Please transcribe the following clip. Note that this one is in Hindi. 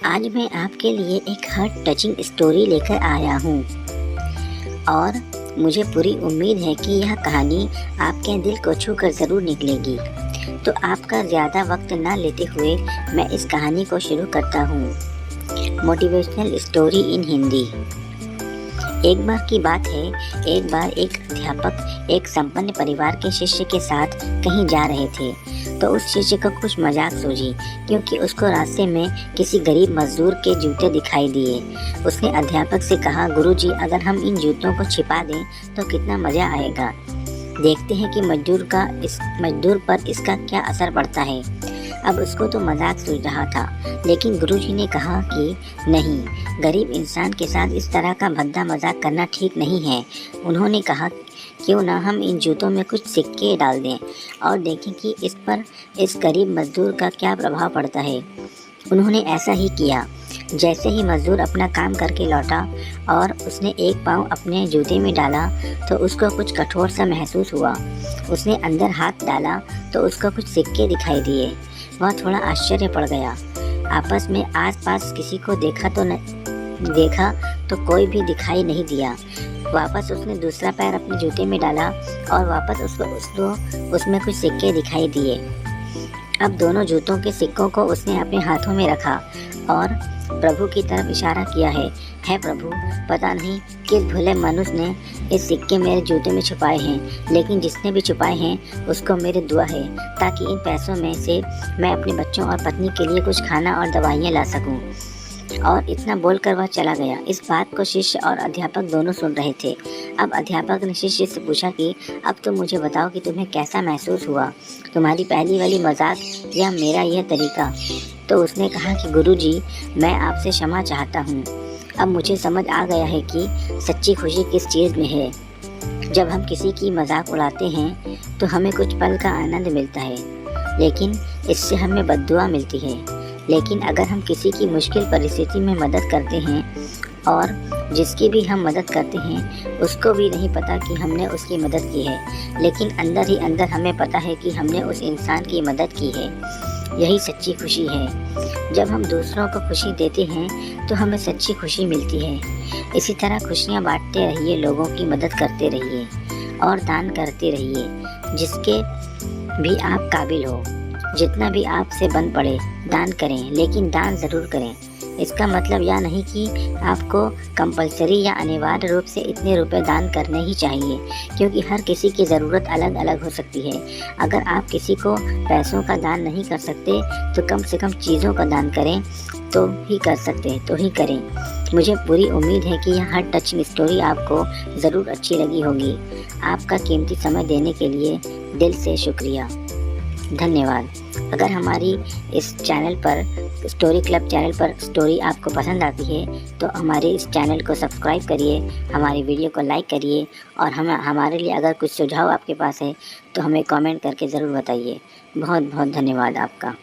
आज मैं आपके लिए एक हार्ट टचिंग स्टोरी लेकर आया हूँ और मुझे पूरी उम्मीद है कि यह कहानी आपके दिल को छूकर ज़रूर निकलेगी। तो आपका ज़्यादा वक्त ना लेते हुए मैं इस कहानी को शुरू करता हूँ। Motivational story in Hindi. एक बार की बात है, एक बार एक अध्यापक एक संपन्न परिवार के शिष्य के साथ कहीं जा रहे थे। तो उस शिष्य को कुछ मजाक सूझी, क्योंकि उसको रास्ते में किसी गरीब मजदूर के जूते दिखाई दिए। उसने अध्यापक से कहा, गुरुजी, अगर हम इन जूतों को छिपा दें तो कितना मज़ा आएगा। देखते हैं कि मजदूर पर इसका क्या असर पड़ता है। अब उसको तो मजाक सूझ रहा था, लेकिन गुरुजी ने कहा कि नहीं, गरीब इंसान के साथ इस तरह का भद्दा मजाक करना ठीक नहीं है। उन्होंने कहा, क्यों ना हम इन जूतों में कुछ सिक्के डाल दें और देखें कि इस पर इस गरीब मजदूर का क्या प्रभाव पड़ता है। उन्होंने ऐसा ही किया। जैसे ही मजदूर अपना काम करके लौटा और उसने एक पाँव अपने जूते में डाला तो उसको कुछ कठोर सा महसूस हुआ। उसने अंदर हाथ डाला तो उसको कुछ सिक्के दिखाई दिए। वह थोड़ा आश्चर्य पड़ गया। आपस में आसपास किसी को देखा तो कोई भी दिखाई नहीं दिया। वापस उसने दूसरा पैर अपने जूते में डाला और वापस उसको उसमें कुछ सिक्के दिखाई दिए। अब दोनों जूतों के सिक्कों को उसने अपने हाथों में रखा और प्रभु की तरफ इशारा किया है प्रभु, पता नहीं किस भले मनुष्य ने इस सिक्के मेरे जूते में छुपाए हैं, लेकिन जिसने भी छुपाए हैं उसको मेरी दुआ है ताकि इन पैसों में से मैं अपने बच्चों और पत्नी के लिए कुछ खाना और दवाइयाँ ला सकूं। और इतना बोलकर वह चला गया। इस बात को शिष्य और अध्यापक दोनों सुन रहे थे। अब अध्यापक ने शिष्य से पूछा कि अब तो मुझे बताओ कि तुम्हें कैसा महसूस हुआ, तुम्हारी पहली वाली मजाक या मेरा यह तरीका। तो उसने कहा कि गुरुजी, मैं आपसे क्षमा चाहता हूँ। अब मुझे समझ आ गया है कि सच्ची खुशी किस चीज़ में है। जब हम किसी की मजाक उड़ाते हैं तो हमें कुछ पल का आनंद मिलता है, लेकिन इससे हमें बद्दुआ मिलती है। लेकिन अगर हम किसी की मुश्किल परिस्थिति में मदद करते हैं और जिसकी भी हम मदद करते हैं उसको भी नहीं पता कि हमने उसकी मदद की है, लेकिन अंदर ही अंदर हमें पता है कि हमने उस इंसान की मदद की है, यही सच्ची खुशी है। जब हम दूसरों को खुशी देते हैं तो हमें सच्ची खुशी मिलती है। इसी तरह खुशियाँ बांटते रहिए, लोगों की मदद करते रहिए और दान करते रहिए, जिसके भी आप काबिल हो। जितना भी आपसे बन पड़े दान करें, लेकिन दान ज़रूर करें। इसका मतलब यह नहीं कि आपको कंपलसरी या अनिवार्य रूप से इतने रुपए दान करने ही चाहिए, क्योंकि हर किसी की ज़रूरत अलग अलग हो सकती है। अगर आप किसी को पैसों का दान नहीं कर सकते तो कम से कम चीज़ों का दान करें, तो ही कर सकते हैं तो ही करें। मुझे पूरी उम्मीद है कि यह हार्ट टचिंग स्टोरी आपको ज़रूर अच्छी लगी होगी। आपका कीमती समय देने के लिए दिल से शुक्रिया, धन्यवाद। अगर हमारी इस चैनल पर, स्टोरी क्लब चैनल पर स्टोरी आपको पसंद आती है तो हमारे इस चैनल को सब्सक्राइब करिए, हमारी वीडियो को लाइक करिए और हमारे लिए अगर कुछ सुझाव आपके पास है तो हमें कमेंट करके ज़रूर बताइए। बहुत बहुत धन्यवाद आपका।